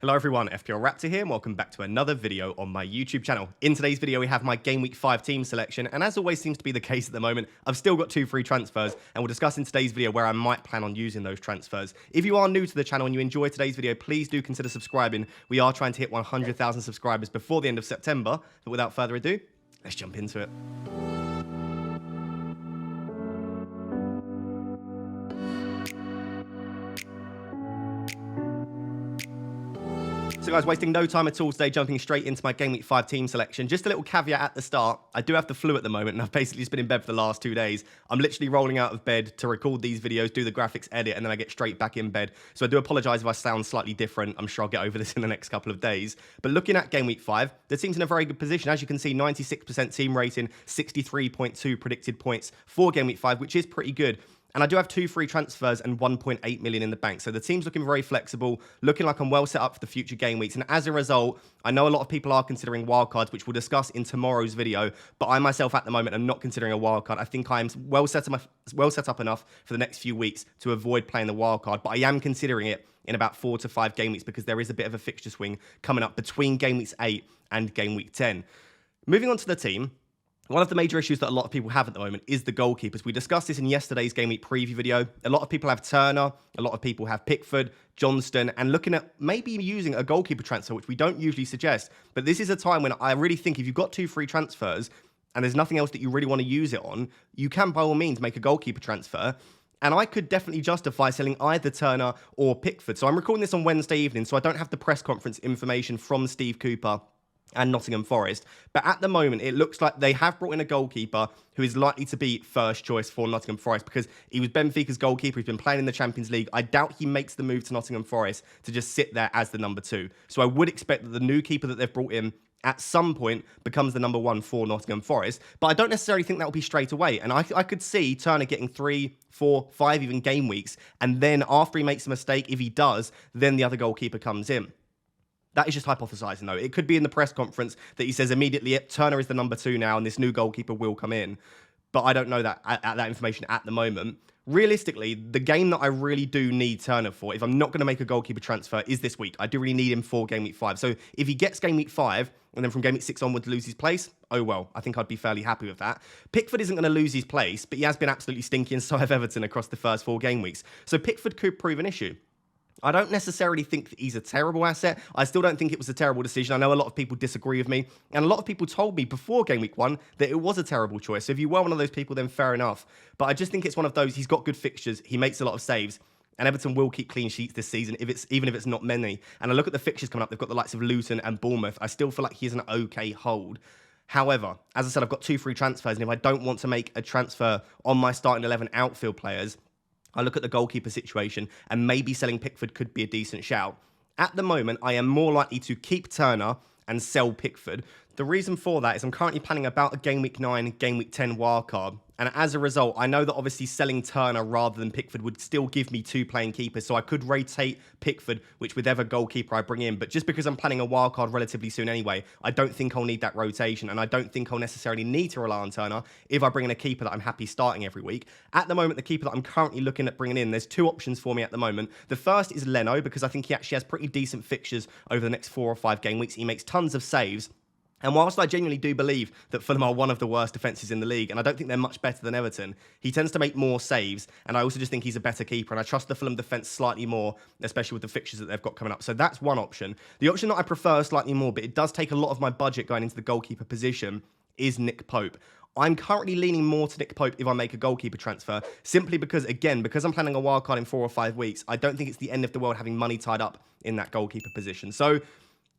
Hello everyone, FPL Raptor here and welcome back to another video on my YouTube channel. In today's video we have my Game Week 5 team selection, and as always seems to be the case at the moment, I've still got 2 free transfers and we'll discuss in today's video where I might plan on using those transfers. If you are new to the channel and you enjoy today's video, please do consider subscribing. We are trying to hit 100,000 subscribers before the end of September, but without further ado, let's jump into it. So guys, wasting no time at all today, jumping straight into my Game Week 5 team selection. Just a little caveat at the start, I do have the flu at the moment and I've basically just been in bed for the last 2 days. I'm literally rolling out of bed to record these videos, do the graphics edit, and then I get straight back in bed. So I do apologise if I sound slightly different. I'm sure I'll get over this in the next couple of days. But looking at Game Week 5, the team's in a very good position. As you can see, 96% team rating, 63.2 predicted points for Game Week 5, which is pretty good. And I do have 2 free transfers and 1.8 million in the bank. So the team's looking very flexible, looking like I'm well set up for the future game weeks. And as a result, I know a lot of people are considering wildcards, which we'll discuss in tomorrow's video. But I myself at the moment am not considering a wildcard. I think I'm well set up enough for the next few weeks to avoid playing the wildcard. But I am considering it in about 4 to 5 game weeks because there is a bit of a fixture swing coming up between game weeks 8 and game week 10. Moving on to the team. One of the major issues that a lot of people have at the moment is the goalkeepers. We discussed this in yesterday's Game Week preview video. A lot of people have Turner, a lot of people have Pickford, Johnston, and looking at maybe using a goalkeeper transfer, which we don't usually suggest. But this is a time when I really think if you've got 2 free transfers and there's nothing else that you really want to use it on, you can by all means make a goalkeeper transfer. And I could definitely justify selling either Turner or Pickford. So I'm recording this on Wednesday evening, so I don't have the press conference information from Steve Cooper and Nottingham Forest. But at the moment, it looks like they have brought in a goalkeeper who is likely to be first choice for Nottingham Forest because he was Benfica's goalkeeper. He's been playing in the Champions League. I doubt he makes the move to Nottingham Forest to just sit there as the number 2. So I would expect that the new keeper that they've brought in at some point becomes the number 1 for Nottingham Forest. But I don't necessarily think that will be straight away. And I could see Turner getting 3, 4, 5 even game weeks. And then after he makes a mistake, if he does, then the other goalkeeper comes in. That is just hypothesizing, though. It could be in the press conference that he says immediately, Turner is the number 2 now, and this new goalkeeper will come in. But I don't know that information at the moment. Realistically, the game that I really do need Turner for, if I'm not going to make a goalkeeper transfer, is this week. I do really need him for Game Week 5. So if he gets Game Week 5, and then from Game Week 6 onwards lose his place, oh well, I think I'd be fairly happy with that. Pickford isn't going to lose his place, but he has been absolutely stinky, and so have Everton across the first 4 game weeks. So Pickford could prove an issue. I don't necessarily think that he's a terrible asset. I still don't think it was a terrible decision. I know a lot of people disagree with me. And a lot of people told me before Game Week 1 that it was a terrible choice. So if you were one of those people, then fair enough. But I just think it's one of those, he's got good fixtures. He makes a lot of saves. And Everton will keep clean sheets this season, even if it's not many. And I look at the fixtures coming up. They've got the likes of Luton and Bournemouth. I still feel like he's an okay hold. However, as I said, I've got 2 free transfers. And if I don't want to make a transfer on my starting 11 outfield players, I look at the goalkeeper situation and maybe selling Pickford could be a decent shout. At the moment, I am more likely to keep Turner and sell Pickford. The reason for that is I'm currently planning about a Game Week 9, Game Week 10 wildcard. And as a result, I know that obviously selling Turner rather than Pickford would still give me 2 playing keepers. So I could rotate Pickford, whichever goalkeeper I bring in. But just because I'm planning a wildcard relatively soon anyway, I don't think I'll need that rotation. And I don't think I'll necessarily need to rely on Turner if I bring in a keeper that I'm happy starting every week. At the moment, the keeper that I'm currently looking at bringing in, there's 2 options for me at the moment. The first is Leno, because I think he actually has pretty decent fixtures over the next 4 or 5 game weeks. He makes tons of saves. And whilst I genuinely do believe that Fulham are one of the worst defences in the league, and I don't think they're much better than Everton, he tends to make more saves, and I also just think he's a better keeper, and I trust the Fulham defence slightly more, especially with the fixtures that they've got coming up. So that's one option. The option that I prefer slightly more, but it does take a lot of my budget going into the goalkeeper position, is Nick Pope. I'm currently leaning more to Nick Pope if I make a goalkeeper transfer, simply because, again, because I'm planning a wildcard in 4 or 5 weeks, I don't think it's the end of the world having money tied up in that goalkeeper position. So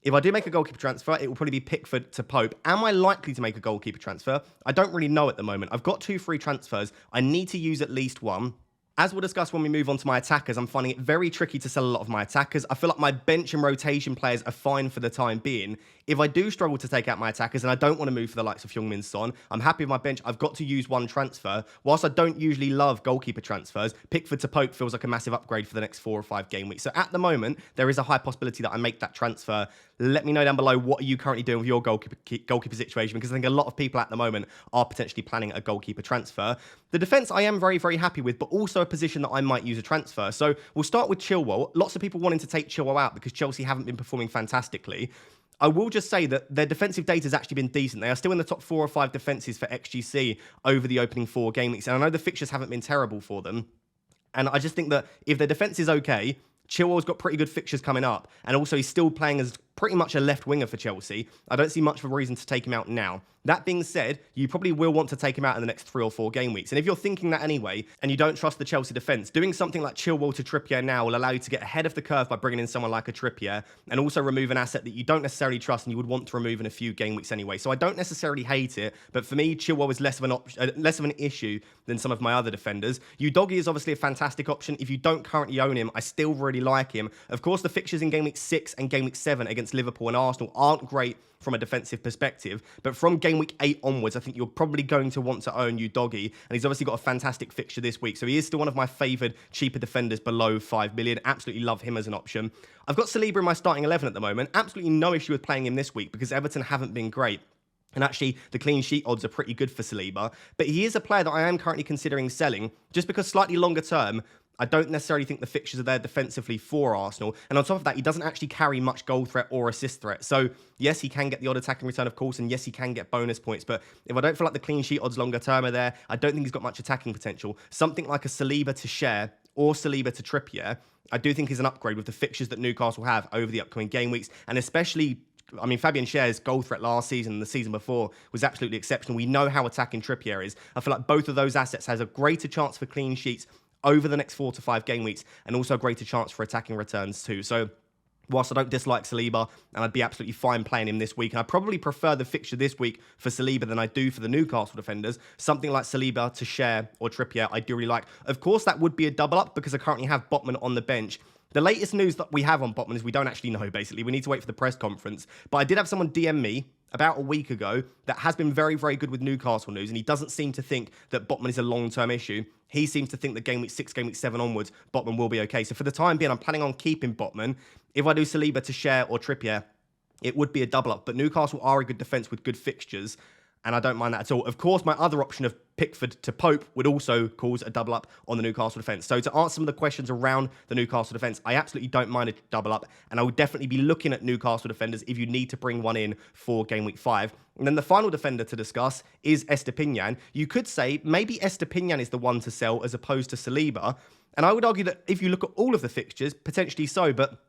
if I do make a goalkeeper transfer, it will probably be Pickford to Pope. Am I likely to make a goalkeeper transfer? I don't really know at the moment. I've got 2 free transfers. I need to use at least 1. As we'll discuss when we move on to my attackers, I'm finding it very tricky to sell a lot of my attackers. I feel like my bench and rotation players are fine for the time being. If I do struggle to take out my attackers and I don't want to move for the likes of Heung-min Son, I'm happy with my bench. I've got to use 1 transfer. Whilst I don't usually love goalkeeper transfers, Pickford to Pope feels like a massive upgrade for the next 4 or 5 game weeks. So at the moment, there is a high possibility that I make that transfer. Let me know down below, what are you currently doing with your goalkeeper situation? Because I think a lot of people at the moment are potentially planning a goalkeeper transfer. The defence I am very, very happy with, but also a position that I might use a transfer. So we'll start with Chilwell. Lots of people wanting to take Chilwell out because Chelsea haven't been performing fantastically. I will just say that their defensive data has actually been decent. They are still in the top 4 or 5 defences for XGC over the opening 4 game weeks. And I know the fixtures haven't been terrible for them. And I just think that if their defence is okay, Chilwell's got pretty good fixtures coming up. And also he's still playing as pretty much a left winger for Chelsea. I don't see much of a reason to take him out now. That being said, you probably will want to take him out in the next 3 or 4 game weeks. And if you're thinking that anyway, and you don't trust the Chelsea defence, doing something like Chilwell to Trippier now will allow you to get ahead of the curve by bringing in someone like a Trippier, and also remove an asset that you don't necessarily trust and you would want to remove in a few game weeks anyway. So I don't necessarily hate it, but for me, Chilwell is less of an issue than some of my other defenders. Udogie is obviously a fantastic option. If you don't currently own him, I still really like him. Of course, the fixtures in game week 6 and game week 7 against Liverpool and Arsenal aren't great from a defensive perspective, but from game week 8 onwards, I think you're probably going to want to own Udogie, and he's obviously got a fantastic fixture this week, so he is still one of my favoured cheaper defenders below 5 million. Absolutely love him as an option. I've got Saliba in my starting 11 at the moment. Absolutely no issue with playing him this week because Everton haven't been great. And actually, the clean sheet odds are pretty good for Saliba. But he is a player that I am currently considering selling, just because slightly longer term, I don't necessarily think the fixtures are there defensively for Arsenal. And on top of that, he doesn't actually carry much goal threat or assist threat. So, yes, he can get the odd attacking return, of course, and yes, he can get bonus points. But if I don't feel like the clean sheet odds longer term are there, I don't think he's got much attacking potential. Something like a Saliba to Share or Saliba to Trippier, I do think is an upgrade with the fixtures that Newcastle have over the upcoming game weeks. And especially, I mean, Fabian Schär's goal threat last season and the season before was absolutely exceptional. We know how attacking Trippier is. I feel like both of those assets has a greater chance for clean sheets over the next 4 to 5 game weeks, and also a greater chance for attacking returns too. So whilst I don't dislike Saliba, and I'd be absolutely fine playing him this week, and I probably prefer the fixture this week for Saliba than I do for the Newcastle defenders, something like Saliba to Schär or Trippier I do really like. Of course, that would be a double up because I currently have Botman on the bench. The latest news that we have on Botman is we don't actually know, basically. We need to wait for the press conference. But I did have someone DM me about a week ago that has been very, very good with Newcastle news, and he doesn't seem to think that Botman is a long-term issue. He seems to think that game week 6, game week 7 onwards, Botman will be okay. So for the time being, I'm planning on keeping Botman. If I do Saliba to Schär or Trippier, it would be a double up. But Newcastle are a good defence with good fixtures, and I don't mind that at all. Of course, my other option of Pickford to Pope would also cause a double up on the Newcastle defence. So to answer some of the questions around the Newcastle defence, I absolutely don't mind a double up, and I would definitely be looking at Newcastle defenders if you need to bring one in for game week 5. And then the final defender to discuss is Estepinian. You could say maybe Estepinian is the one to sell as opposed to Saliba, and I would argue that if you look at all of the fixtures, potentially so, but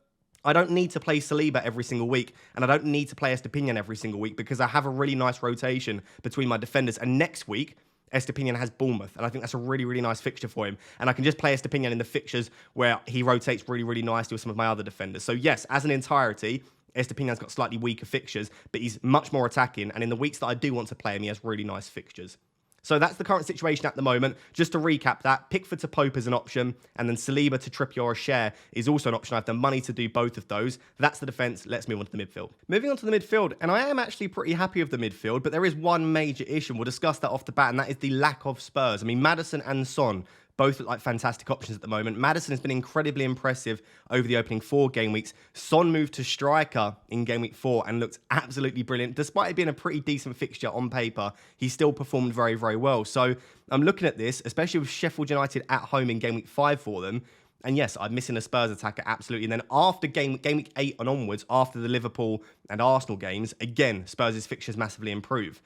I don't need to play Saliba every single week, and I don't need to play Estepinian every single week because I have a really nice rotation between my defenders. And next week, Estepinian has Bournemouth, and I think that's a really, really nice fixture for him. And I can just play Estepinian in the fixtures where he rotates really, really nicely with some of my other defenders. So yes, as an entirety, Estepinian's got slightly weaker fixtures, but he's much more attacking. And in the weeks that I do want to play him, he has really nice fixtures. So that's the current situation at the moment. Just to recap that, Pickford to Pope is an option, and then Saliba to Trippier or Schär is also an option. I have the money to do both of those. That's the defence. Let's move on to the midfield. Moving on to the midfield, and I am actually pretty happy with the midfield, but there is one major issue. We'll discuss that off the bat, and that is the lack of Spurs. I mean, Maddison and Son both look like fantastic options at the moment. Maddison has been incredibly impressive over the opening 4 game weeks. Son moved to striker in game week 4 and looked absolutely brilliant. Despite it being a pretty decent fixture on paper, he still performed very, very well. So I'm looking at this, especially with Sheffield United at home in game week 5 for them. And yes, I'm missing a Spurs attacker, absolutely. And then after game week 8 and onwards, after the Liverpool and Arsenal games, again, Spurs' fixtures massively improve.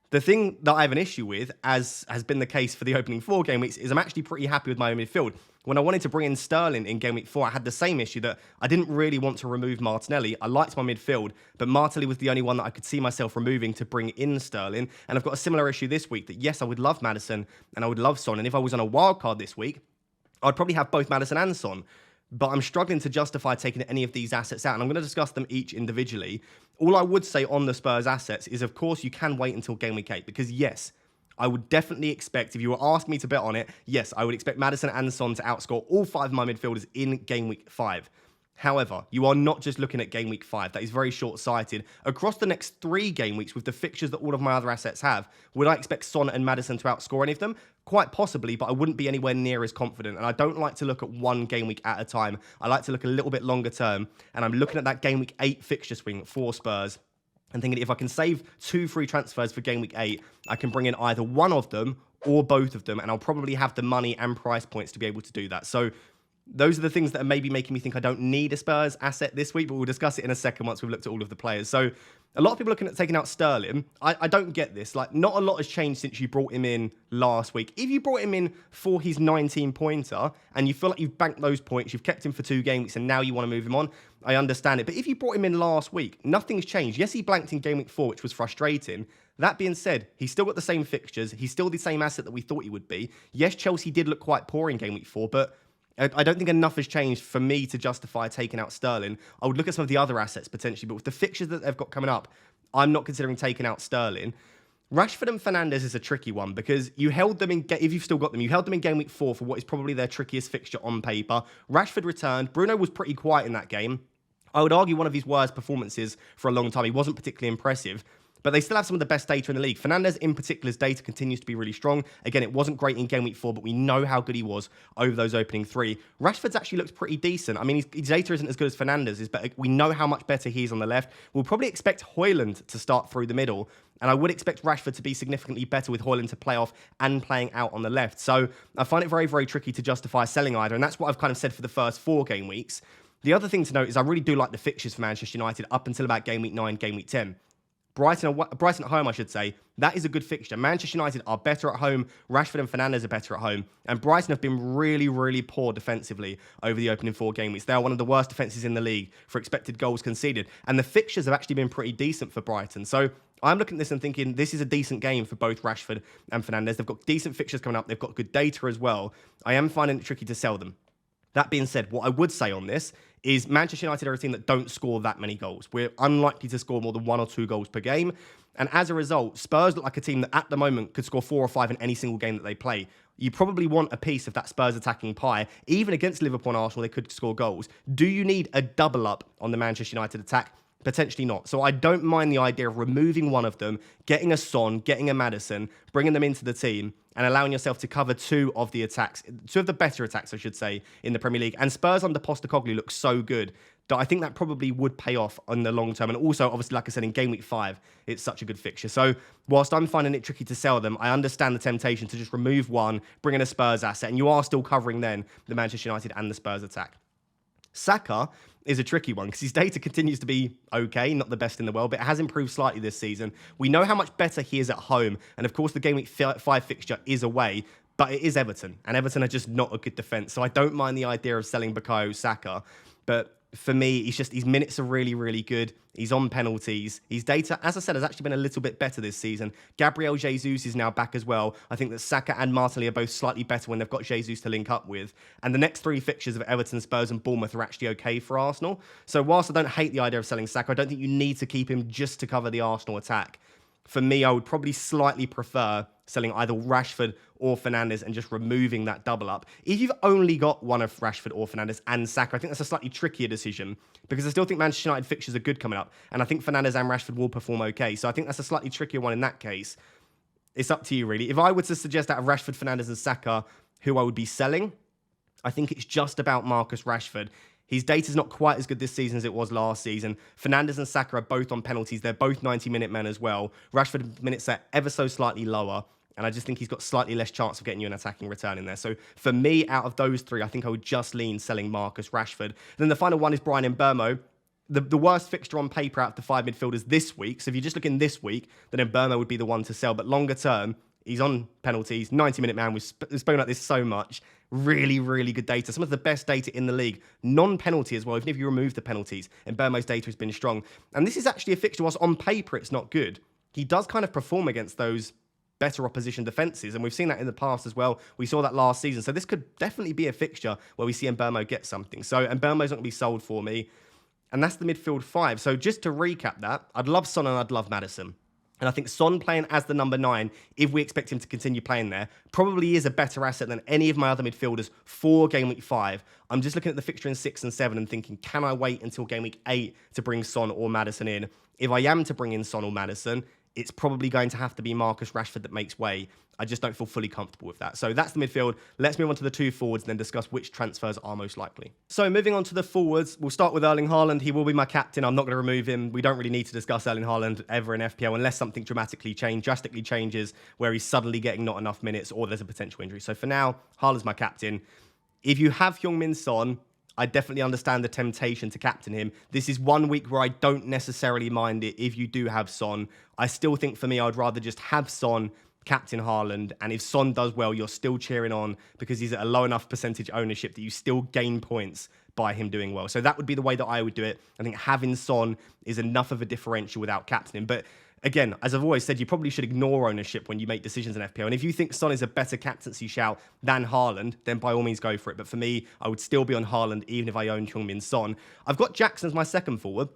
The thing that I have an issue with, as has been the case for the opening 4 game weeks, is I'm actually pretty happy with my midfield. When I wanted to bring in Sterling in game week 4, I had the same issue that I didn't really want to remove Martinelli. I liked my midfield, but Martinelli was the only one that I could see myself removing to bring in Sterling. And I've got a similar issue this week that, yes, I would love Maddison and I would love Son. And if I was on a wild card this week, I'd probably have both Maddison and Son. But I'm struggling to justify taking any of these assets out, and I'm going to discuss them each individually. All I would say on the Spurs assets is, of course, you can wait until game week 8, because yes, I would definitely expect, if you were asking me to bet on it, yes, I would expect Maddison and Son to outscore all 5 of my midfielders in game week 5. However, you are not just looking at game week 5. That is very short-sighted. Across the next 3 game weeks, with the fixtures that all of my other assets have, would I expect Son and Maddison to outscore any of them? Quite possibly, but I wouldn't be anywhere near as confident. And I don't like to look at one game week at a time. I like to look a little bit longer term. And I'm looking at that game week 8 fixture swing for Spurs and thinking if I can save 2 free transfers for game week 8, I can bring in either one of them or both of them, and I'll probably have the money and price points to be able to do that. So those are the things that are maybe making me think I don't need a Spurs asset this week, but we'll discuss it in a second once we've looked at all of the players. So a lot of people are looking at taking out Sterling. I don't get this. Like, not a lot has changed since you brought him in last week. If you brought him in for his 19-pointer and you feel like you've banked those points, you've kept him for 2 game weeks, and now you want to move him on, I understand it. But if you brought him in last week, nothing's changed. Yes, he blanked in game week 4, which was frustrating. That being said, he's still got the same fixtures. He's still the same asset that we thought he would be. Yes, Chelsea did look quite poor in game week 4, but I don't think enough has changed for me to justify taking out Sterling. I would look at some of the other assets potentially, but with the fixtures that they've got coming up, I'm not considering taking out Sterling. Rashford and Fernandes is a tricky one because you held them in, if you've still got them, you held them in game week 4 for what is probably their trickiest fixture on paper. Rashford returned. Bruno was pretty quiet in that game. I would argue one of his worst performances for a long time. He wasn't particularly impressive. But they still have some of the best data in the league. Fernandes, in particular's data continues to be really strong. Again, it wasn't great in game week 4, but we know how good he was over those opening 3. Rashford's actually looks pretty decent. I mean, his data isn't as good as Fernandes's, but we know how much better he is on the left. We'll probably expect Højlund to start through the middle, and I would expect Rashford to be significantly better with Højlund to play off and playing out on the left. So I find it very, very tricky to justify selling either, and that's what I've kind of said for the first 4 game weeks. The other thing to note is I really do like the fixtures for Manchester United up until about game week 9, game week 10. Brighton at home, I should say, that is a good fixture. Manchester United are better at home. Rashford and Fernandes are better at home. And Brighton have been really, really poor defensively over the opening 4 game weeks. They are one of the worst defences in the league for expected goals conceded. And the fixtures have actually been pretty decent for Brighton. So I'm looking at this and thinking this is a decent game for both Rashford and Fernandes. They've got decent fixtures coming up. They've got good data as well. I am finding it tricky to sell them. That being said, what I would say on this is Manchester United are a team that don't score that many goals. We're unlikely to score more than 1 or 2 goals per game. And as a result, Spurs look like a team that at the moment could score 4 or 5 in any single game that they play. You probably want a piece of that Spurs attacking pie. Even against Liverpool and Arsenal, they could score goals. Do you need a double up on the Manchester United attack? Potentially not. So I don't mind the idea of removing one of them, getting a Son, getting a Maddison, bringing them into the team, and allowing yourself to cover 2 of the attacks, 2 of the better attacks, I should say, in the Premier League. And Spurs under Postecoglou look so good that I think that probably would pay off on the long term. And also, obviously, like I said, in game week 5, it's such a good fixture. So whilst I'm finding it tricky to sell them, I understand the temptation to just remove one, bring in a Spurs asset, and you are still covering then the Manchester United and the Spurs attack. Saka is a tricky one because his data continues to be okay, not the best in the world, but it has improved slightly this season. We know how much better he is at home, and of course the game week 5 fixture is away, but it is Everton, and Everton are just not a good defence, so I don't mind the idea of selling Bukayo Saka, but for me, his minutes are really, really good. He's on penalties. His data, as I said, has actually been a little bit better this season. Gabriel Jesus is now back as well. I think that Saka and Martinelli are both slightly better when they've got Jesus to link up with. And the next 3 fixtures of Everton, Spurs and Bournemouth are actually okay for Arsenal. So whilst I don't hate the idea of selling Saka, I don't think you need to keep him just to cover the Arsenal attack. For me, I would probably slightly prefer selling either Rashford or Fernandes and just removing that double up. If you've only got one of Rashford or Fernandes and Saka, I think that's a slightly trickier decision because I still think Manchester United fixtures are good coming up. And I think Fernandes and Rashford will perform okay. So I think that's a slightly trickier one in that case. It's up to you, really. If I were to suggest out of Rashford, Fernandes and Saka who I would be selling, I think it's just about Marcus Rashford. His data's not quite as good this season as it was last season. Fernandes and Saka are both on penalties. They're both 90-minute men as well. Rashford's minutes are ever so slightly lower. And I just think he's got slightly less chance of getting you an attacking return in there. So for me, out of those 3, I think I would just lean selling Marcus Rashford. And then the final one is Bryan Mbeumo. The worst fixture on paper out of the 5 midfielders this week. So if you're just looking this week, then Mbeumo would be the one to sell. But longer term, he's on penalties. 90-minute man. We've spoken about this so much. Really, really good data. Some of the best data in the league. Non-penalty as well, even if you remove the penalties. And Mbeumo's data has been strong. And this is actually a fixture whilst on paper it's not good. He does kind of perform against those better opposition defences, and we've seen that in the past as well. We saw that last season. So this could definitely be a fixture where we see Mbeumo get something. So Mbeumo's not going to be sold for me. And that's the midfield 5. So just to recap that, I'd love Son and I'd love Maddison. And I think Son playing as the number 9, if we expect him to continue playing there, probably is a better asset than any of my other midfielders for game week 5. I'm just looking at the fixture in 6 and 7 and thinking, can I wait until game week 8 to bring Son or Maddison in? If I am to bring in Son or Maddison, it's probably going to have to be Marcus Rashford that makes way. I just don't feel fully comfortable with that. So that's the midfield. Let's move on to the two forwards and then discuss which transfers are most likely. So moving on to the forwards, we'll start with Erling Haaland. He will be my captain. I'm not going to remove him. We don't really need to discuss Erling Haaland ever in FPL unless something drastically changes where he's suddenly getting not enough minutes or there's a potential injury. So for now, Haaland's my captain. If you have Heung-min Son, I definitely understand the temptation to captain him. This is 1 week where I don't necessarily mind it if you do have Son. I still think for me, I'd rather just have Son, captain Haaland, and if Son does well, you're still cheering on because he's at a low enough percentage ownership that you still gain points by him doing well. So that would be the way that I would do it. I think having Son is enough of a differential without captaining. But again, as I've always said, you probably should ignore ownership when you make decisions in FPL. And if you think Son is a better captaincy shout than Haaland, then by all means go for it. But for me, I would still be on Haaland even if I own Heung-min Son. I've got Jackson as my second forward.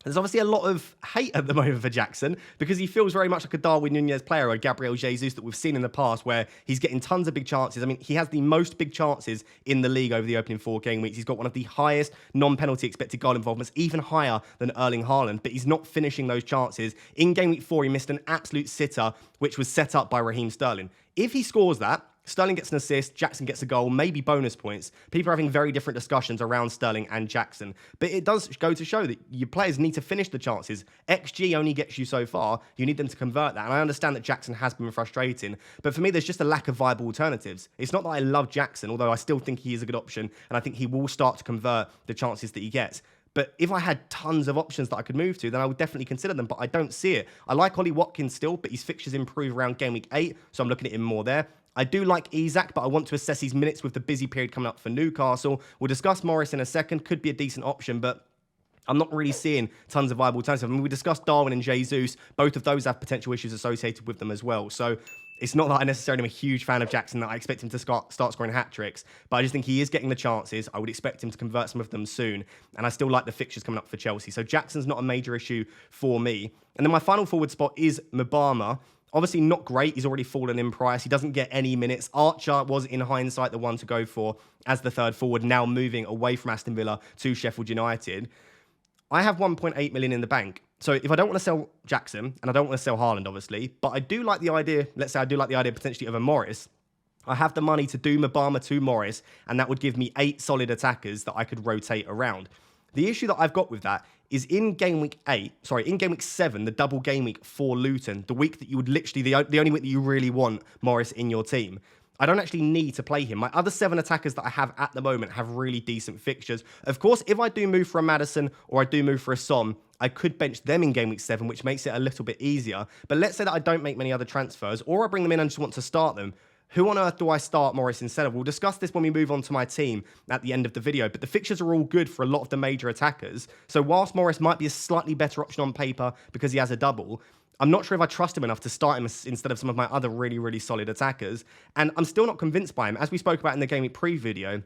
There's obviously a lot of hate at the moment for Jackson because he feels very much like a Darwin Nunez player or Gabriel Jesus that we've seen in the past where he's getting tons of big chances. I mean, he has the most big chances in the league over the opening 4 game weeks. He's got one of the highest non-penalty expected goal involvements, even higher than Erling Haaland, but he's not finishing those chances. In game week 4, he missed an absolute sitter, which was set up by Raheem Sterling. If he scores that, Sterling gets an assist, Jackson gets a goal, maybe bonus points. People are having very different discussions around Sterling and Jackson. But it does go to show that your players need to finish the chances. XG only gets you so far. You need them to convert that. And I understand that Jackson has been frustrating. But for me, there's just a lack of viable alternatives. It's not that I love Jackson, although I still think he is a good option. And I think he will start to convert the chances that he gets. But if I had tons of options that I could move to, then I would definitely consider them, but I don't see it. I like Ollie Watkins still, but his fixtures improve around game week 8, so I'm looking at him more there. I do like Isak, but I want to assess his minutes with the busy period coming up for Newcastle. We'll discuss Morris in a second. Could be a decent option, but I'm not really seeing tons of viable alternatives. I mean, we discussed Darwin and Jesus. Both of those have potential issues associated with them as well. So it's not that I necessarily am a huge fan of Jackson, that I expect him to start scoring hat-tricks, but I just think he is getting the chances. I would expect him to convert some of them soon, and I still like the fixtures coming up for Chelsea. So Jackson's not a major issue for me. And then my final forward spot is Mbama. Obviously not great. He's already fallen in price. He doesn't get any minutes. Archer was, in hindsight, the one to go for as the third forward, now moving away from Aston Villa to Sheffield United. I have 1.8 million in the bank. So if I don't want to sell Jackson, and I don't want to sell Haaland, obviously, but I do like the idea, let's say I do like the idea potentially of a Morris, I have the money to do Mbama to Morris, and that would give me 8 solid attackers that I could rotate around. The issue that I've got with that is in game week 7, the double game week for Luton, the week that you would literally, the only week that you really want Morris in your team, I don't actually need to play him. My other 7 attackers that I have at the moment have really decent fixtures. Of course, if I do move for a Maddison or I do move for a Son, I could bench them in game week 7, which makes it a little bit easier. But let's say that I don't make many other transfers, or I bring them in and just want to start them. Who on earth do I start Morris instead of? We'll discuss this when we move on to my team at the end of the video, but the fixtures are all good for a lot of the major attackers. So whilst Morris might be a slightly better option on paper because he has a double, I'm not sure if I trust him enough to start him instead of some of my other really, really solid attackers. And I'm still not convinced by him. As we spoke about in the Game Week Pre video,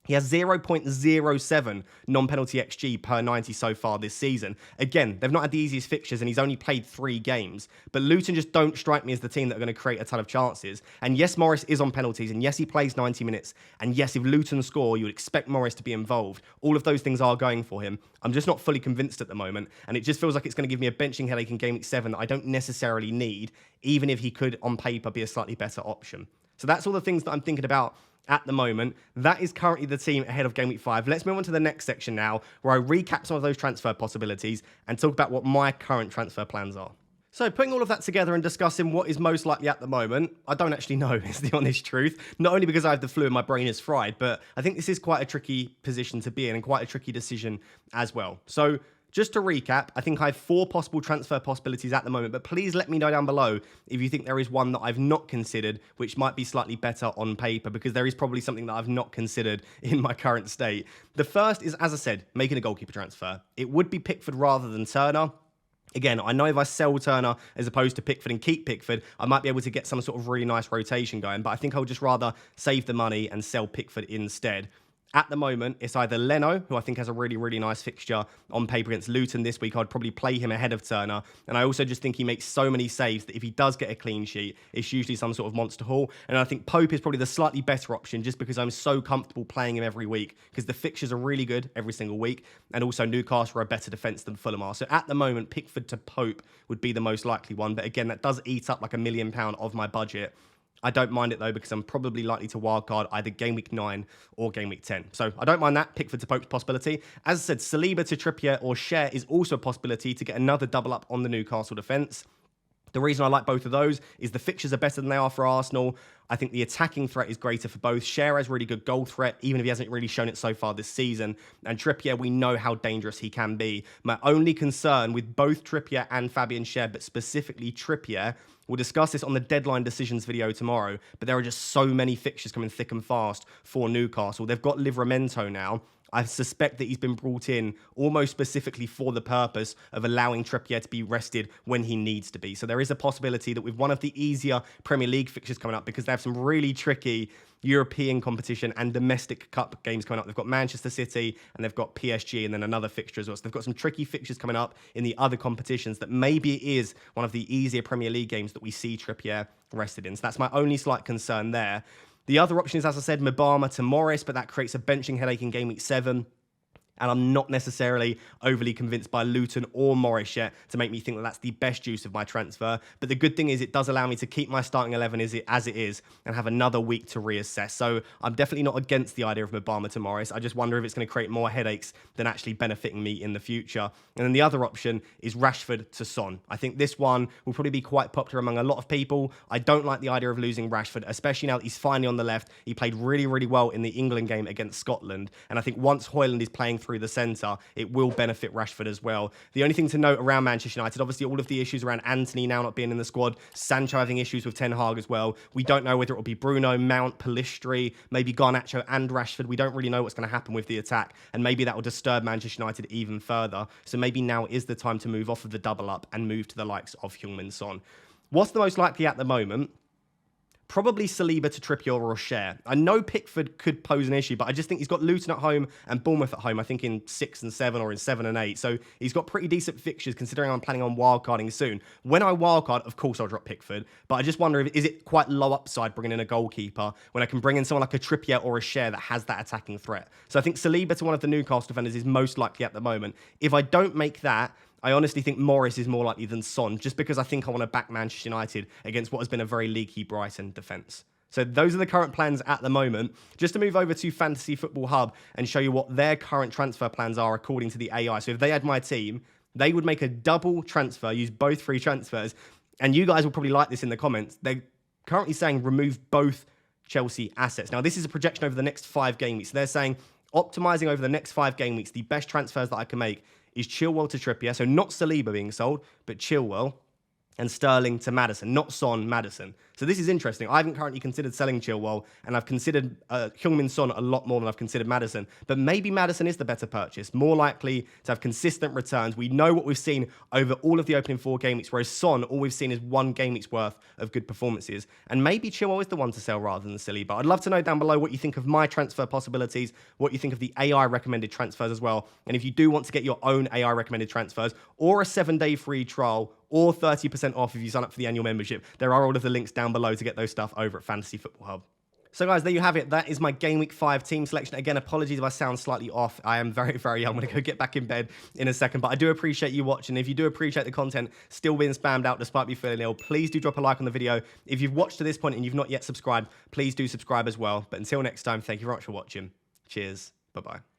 he has 0.07 non-penalty XG per 90 so far this season. Again, they've not had the easiest fixtures and he's only played 3 games. But Luton just don't strike me as the team that are going to create a ton of chances. And yes, Morris is on penalties. And yes, he plays 90 minutes. And yes, if Luton score, you would expect Morris to be involved. All of those things are going for him. I'm just not fully convinced at the moment. And it just feels like it's going to give me a benching headache in Game Week 7 that I don't necessarily need, even if he could, on paper, be a slightly better option. So that's all the things that I'm thinking about at the moment. That is currently the team ahead of Game Week 5. Let's move on to the next section now, where I recap some of those transfer possibilities and talk about what my current transfer plans are. So putting all of that together and discussing what is most likely at the moment, I don't actually know, is the honest truth. Not only because I have the flu and my brain is fried, but I think this is quite a tricky position to be in and quite a tricky decision as well. So just to recap, I think I have 4 possible transfer possibilities at the moment, but please let me know down below if you think there is one that I've not considered, which might be slightly better on paper, because there is probably something that I've not considered in my current state. The first is, as I said, making a goalkeeper transfer. It would be Pickford rather than Turner. Again, I know if I sell Turner as opposed to Pickford and keep Pickford, I might be able to get some sort of really nice rotation going, but I think I would just rather save the money and sell Pickford instead. At the moment, it's either Leno, who I think has a really, really nice fixture on paper against Luton this week. I'd probably play him ahead of Turner. And I also just think he makes so many saves that if he does get a clean sheet, it's usually some sort of monster haul. And I think Pope is probably the slightly better option just because I'm so comfortable playing him every week because the fixtures are really good every single week. And also Newcastle are a better defence than Fulham are. So at the moment, Pickford to Pope would be the most likely one. But again, that does eat up like £1 million of my budget. I don't mind it though because I'm probably likely to wildcard either game week 9 or game week 10. So I don't mind that. Pickford to Pope's possibility. As I said, Saliba to Trippier or Schär is also a possibility to get another double up on the Newcastle defence. The reason I like both of those is the fixtures are better than they are for Arsenal. I think the attacking threat is greater for both. Schär has really good goal threat, even if he hasn't really shown it so far this season. And Trippier, we know how dangerous he can be. My only concern with both Trippier and Fabian Schär, but specifically Trippier, we'll discuss this on the deadline decisions video tomorrow, but there are just so many fixtures coming thick and fast for Newcastle. They've got Livramento now. I suspect that he's been brought in almost specifically for the purpose of allowing Trippier to be rested when he needs to be. So there is a possibility that with one of the easier Premier League fixtures coming up, because they have some really tricky European competition and domestic cup games coming up. They've got Manchester City and they've got PSG and then another fixture as well. So they've got some tricky fixtures coming up in the other competitions that maybe it is one of the easier Premier League games that we see Trippier rested in. So that's my only slight concern there. The other option is, as I said, Mabama to Morris, but that creates a benching headache in game week 7. And I'm not necessarily overly convinced by Luton or Morris yet to make me think that that's the best use of my transfer. But the good thing is it does allow me to keep my starting 11 as it is and have another week to reassess. So I'm definitely not against the idea of Mabama to Morris. I just wonder if it's going to create more headaches than actually benefiting me in the future. And then the other option is Rashford to Son. I think this one will probably be quite popular among a lot of people. I don't like the idea of losing Rashford, especially now that he's finally on the left. He played really, really well in the England game against Scotland. And I think once Højlund is playing through the centre, it will benefit Rashford as well. The only thing to note around Manchester United, obviously all of the issues around Anthony now not being in the squad, Sancho having issues with Ten Hag as well. We don't know whether it will be Bruno, Mount, Pellistri, maybe Garnacho and Rashford. We don't really know what's going to happen with the attack, and maybe that will disturb Manchester United even further. So maybe now is the time to move off of the double up and move to the likes of Heung-min Son. What's the most likely at the moment? Probably Saliba to Trippier or Schär. I know Pickford could pose an issue, but I just think he's got Luton at home and Bournemouth at home, I think in 6 and 7 or in 7 and 8. So he's got pretty decent fixtures considering I'm planning on wildcarding soon. When I wildcard, of course I'll drop Pickford, but I just wonder, is it quite low upside bringing in a goalkeeper when I can bring in someone like a Trippier or a Schär that has that attacking threat? So I think Saliba to one of the Newcastle defenders is most likely at the moment. If I don't make that, I honestly think Morris is more likely than Son, just because I think I want to back Manchester United against what has been a very leaky Brighton defence. So those are the current plans at the moment. Just to move over to Fantasy Football Hub and show you what their current transfer plans are according to the AI. So if they had my team, they would make a double transfer, use both free transfers. And you guys will probably like this in the comments. They're currently saying remove both Chelsea assets. Now, this is a projection over the next 5 game weeks. So they're saying optimizing over the next 5 game weeks, the best transfers that I can make is Chilwell to Trippier. So not Saliba being sold, but Chilwell. And Sterling to Maddison, not Son, Maddison. So this is interesting. I haven't currently considered selling Chilwell, and I've considered Heung-min Son a lot more than I've considered Maddison. But maybe Maddison is the better purchase, more likely to have consistent returns. We know what we've seen over all of the opening 4 game weeks, whereas Son, all we've seen is 1 game week's worth of good performances. And maybe Chilwell is the one to sell rather than Silly. But I'd love to know down below what you think of my transfer possibilities, what you think of the AI recommended transfers as well. And if you do want to get your own AI recommended transfers or a 7-day free trial, or 30% off if you sign up for the annual membership. There are all of the links down below to get those stuff over at Fantasy Football Hub. So guys, there you have it. That is my Game Week 5 team selection. Again, apologies if I sound slightly off. I am very, very young. I'm going to go get back in bed in a second. But I do appreciate you watching. If you do appreciate the content still being spammed out despite me feeling ill, please do drop a like on the video. If you've watched to this point and you've not yet subscribed, please do subscribe as well. But until next time, thank you very much for watching. Cheers. Bye-bye.